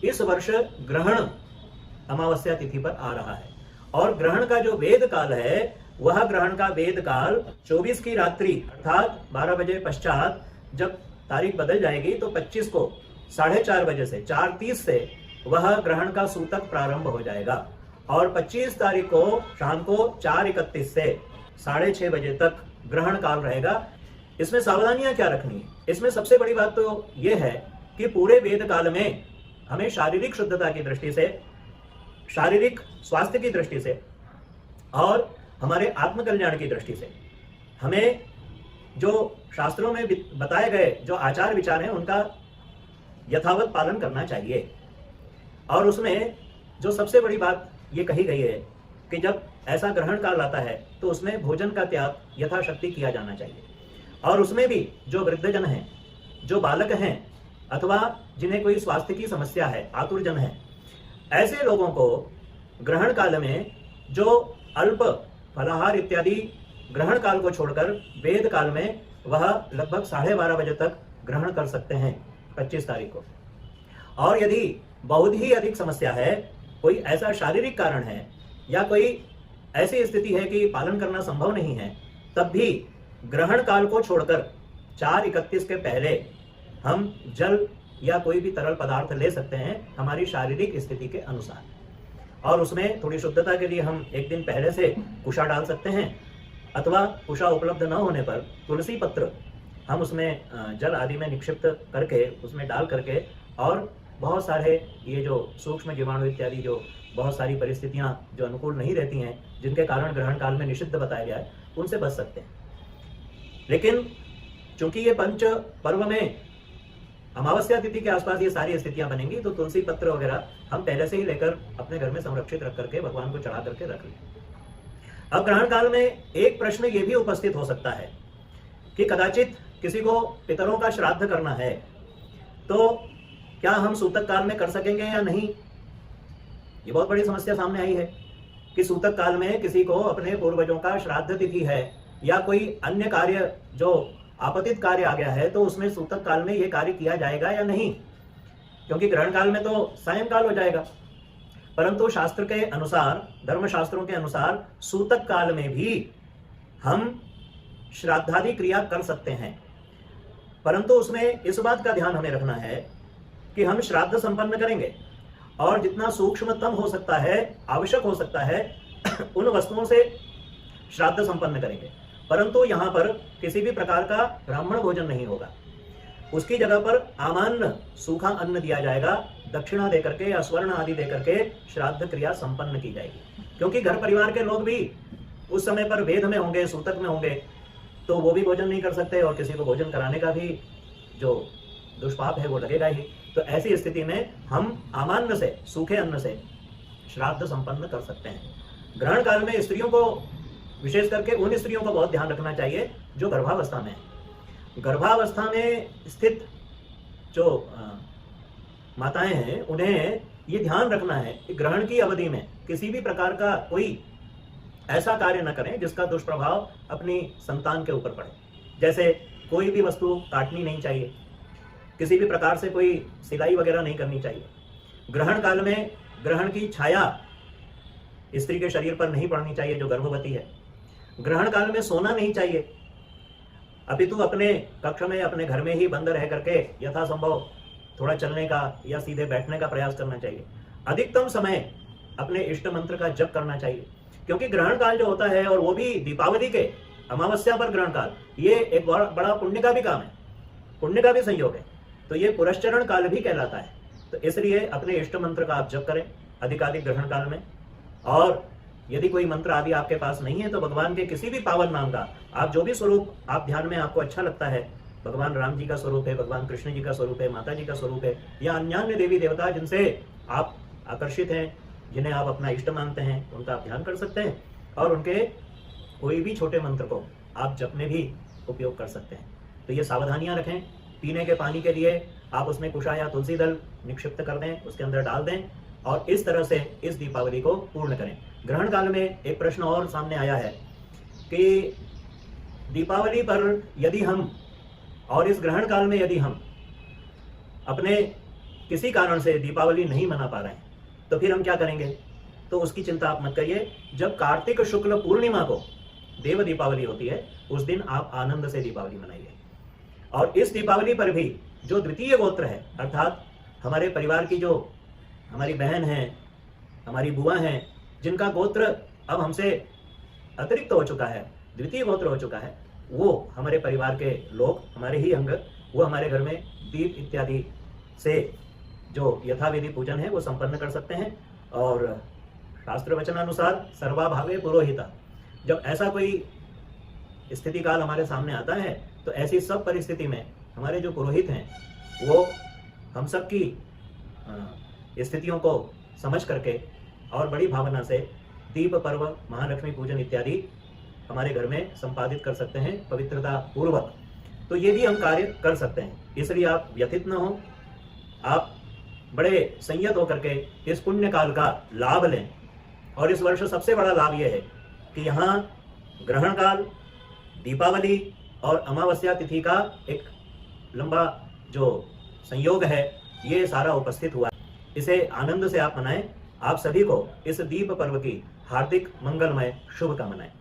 इस वर्ष ग्रहण अमावस्या तिथि पर आ रहा है और ग्रहण का जो वेद काल है वह ग्रहण का वेद काल 24 की रात्रि अर्थात 12 बजे पश्चात जब तारीख बदल जाएगी तो 25 को 4:30 बजे से 4:30 से वह ग्रहण का सूतक प्रारंभ हो जाएगा और 25 तारीख को शाम को 4:31 से 6:30 बजे तक ग्रहण काल रहेगा। इसमें सावधानियां क्या रखनी है? इसमें सबसे बड़ी बात तो यह है कि पूरे वेद काल में हमें शारीरिक शुद्धता की दृष्टि से, शारीरिक स्वास्थ्य की दृष्टि से और हमारे आत्मकल्याण की दृष्टि से हमें जो शास्त्रों में बताए गए जो आचार विचार हैं उनका यथावत पालन करना चाहिए। और उसमें जो सबसे बड़ी बात ये कही गई है कि जब ऐसा ग्रहण काल आता है तो उसमें भोजन का त्याग यथाशक्ति किया जाना चाहिए और उसमें भी जो वृद्धजन हैं, जो बालक हैं अथवा जिन्हें कोई स्वास्थ्य की समस्या है, आतुरजन है, ऐसे लोगों को ग्रहण काल में जो अल्प फलाहार इत्यादि ग्रहण काल को छोड़कर वेद काल में वह लगभग 12:30 बजे तक ग्रहण कर सकते हैं 25 तारीख को। और यदि बहुत ही अधिक समस्या है, कोई ऐसा शारीरिक कारण है या कोई ऐसी स्थिति है कि पालन करना संभव नहीं है, तब भी ग्रहण काल को छोड़कर 4:31 के पहले हम जल या कोई भी तरल पदार्थ ले सकते हैं हमारी शारीरिक स्थिति के अनुसार। और उसमें थोड़ी शुद्धता के लिए हम एक दिन पहले से कुशा डाल सकते हैं अथवा कुशा उपलब्ध न होने पर तुलसी पत्र हम उसमें जल आदि में निक्षिप्त करके उसमें डाल करके और बहुत सारे ये जो सूक्ष्म जीवाणु इत्यादि जो बहुत सारी परिस्थितियां जो अनुकूल नहीं रहती हैं, जिनके कारण ग्रहण काल में निषिद्ध बताया गया है, उनसे बच सकते हैं। लेकिन चूंकि ये पंच पर्व में अमावस्या तिथि के आसपास ये सारी स्थितियां बनेंगी तो तुलसी पत्र वगैरह हम पहले से ही लेकर अपने घर में संरक्षित रख करके भगवान को चढ़ा करके रख लें। अब ग्रहण काल में एक प्रश्न ये भी उपस्थित हो सकता है कि कदाचित किसी को पितरों का श्राद्ध करना है तो क्या हम सूतक काल में कर सकेंगे या नहीं? ये बहुत बड़ी समस्या सामने आई है कि सूतक काल में किसी को अपने पूर्वजों का श्राद्ध तिथि है या कोई अन्य कार्य जो आपतित कार्य आ गया है तो उसमें सूतक काल में यह कार्य किया जाएगा या नहीं, क्योंकि ग्रहण काल में तो सायंकाल हो जाएगा। परंतु शास्त्र के अनुसार, धर्मशास्त्रों के अनुसार सूतक काल में भी हम श्राद्धादि क्रिया कर सकते हैं, परंतु उसमें इस बात का ध्यान हमें रखना है कि हम श्राद्ध संपन्न करेंगे और जितना सूक्ष्मतम हो सकता है, आवश्यक हो सकता है, उन वस्तुओं से श्राद्ध संपन्न करेंगे। परंतु यहाँ पर किसी भी प्रकार का ब्राह्मण भोजन नहीं होगा, उसकी जगह पर अमान्य सूखा अन्न दिया जाएगा, दक्षिणा देकर के या स्वर्ण आदि देकर के श्राद्ध क्रिया संपन्न की जाएगी। क्योंकि घर परिवार के लोग भी उस समय पर वेद में होंगे, सूतक में होंगे, तो वो भी भोजन नहीं कर सकते और किसी को भोजन कराने का भी जो दुष्पाप है वो लगेगा ही। तो ऐसी स्थिति में हम अमान्य से, सूखे अन्न से श्राद्ध संपन्न कर सकते हैं। ग्रहण काल में स्त्रियों को, विशेष करके उन स्त्रियों को बहुत ध्यान रखना चाहिए जो गर्भावस्था में है। गर्भावस्था में स्थित जो माताएं हैं उन्हें ये ध्यान रखना है कि ग्रहण की अवधि में किसी भी प्रकार का कोई ऐसा कार्य न करें जिसका दुष्प्रभाव अपनी संतान के ऊपर पड़े। जैसे कोई भी वस्तु काटनी नहीं चाहिए, किसी भी प्रकार से कोई सिलाई वगैरह नहीं करनी चाहिए। ग्रहण काल में ग्रहण की छाया स्त्री के शरीर पर नहीं पड़नी चाहिए जो गर्भवती है। ग्रहण काल में सोना नहीं चाहिए, अपितु अपने कक्ष में, अपने घर में ही बंद रह करके यथासंभव थोड़ा चलने का या सीधे बैठने का प्रयास करना चाहिए। अधिकतम समय अपने इष्ट मंत्र का जप करना चाहिए, क्योंकि ग्रहण काल जो होता है, और वो भी दीपावली के अमावस्या पर ग्रहण काल, ये एक बड़ा पुण्य का भी काम है, पुण्य का भी संयोग है, तो ये पुरस्चरण काल भी कहलाता है। तो इसलिए अपने इष्ट मंत्र का आप जप करें अधिकाधिक ग्रहण काल में। और यदि कोई मंत्र आदि आपके पास नहीं है तो भगवान के किसी भी पावन नाम का आप जो भी स्वरूप आप ध्यान में आपको अच्छा लगता है, भगवान राम जी का स्वरूप है, भगवान कृष्ण जी का स्वरूप है, माता जी का स्वरूप है, या अन्य देवी देवता जिनसे आप आकर्षित हैं, जिन्हें आप अपना इष्ट मानते हैं, उनका आप ध्यान कर सकते हैं और उनके कोई भी छोटे मंत्र को आप जप में भी उपयोग कर सकते हैं। तो ये सावधानियां रखें। पीने के पानी के लिए आप उसमें कुशा या तुलसी दल निक्षिप्त कर दें, उसके अंदर डाल दें और इस तरह से इस दीपावली को पूर्ण करें। ग्रहण काल में एक प्रश्न और सामने आया है कि दीपावली पर यदि हम, और इस ग्रहण काल में यदि हम अपने किसी कारण से दीपावली नहीं मना पा रहे हैं, तो फिर हम क्या करेंगे? तो उसकी चिंता आप मत करिए। जब कार्तिक शुक्ल पूर्णिमा को देव दीपावली होती है, उस दिन आप आनंद से दीपावली मनाइए। और इस दीपावली पर भी जो द्वितीय गोत्र है, अर्थात हमारे परिवार की जो हमारी बहन है, हमारी बुआ हैं, जिनका गोत्र अब हमसे अतिरिक्त हो चुका है, द्वितीय गोत्र हो चुका है, वो हमारे परिवार के लोग, हमारे ही अंग, वो हमारे घर में दीप इत्यादि से जो यथाविधि पूजन है वो संपन्न कर सकते हैं। और शास्त्र वचनानुसार सर्वाभावे पुरोहिता, जब ऐसा कोई स्थिति काल हमारे सामने आता है, तो ऐसी सब परिस्थिति में हमारे जो पुरोहित हैं वो हम सब की स्थितियों को समझ करके और बड़ी भावना से दीप पर्व, महालक्ष्मी पूजन इत्यादि हमारे घर में संपादित कर सकते हैं पवित्रता पूर्वक। तो ये भी हम कार्य कर सकते हैं, इसलिए आप व्यथित न हो, आप बड़े संयत होकर के इस पुण्य काल का लाभ लें। और इस वर्ष सबसे बड़ा लाभ यह है कि यहाँ ग्रहण काल, दीपावली और अमावस्या तिथि का एक लंबा जो संयोग है, ये सारा उपस्थित हुआ। इसे आनंद से आप मनाएं। आप सभी को इस दीप पर्व की हार्दिक मंगलमय शुभकामनाएं।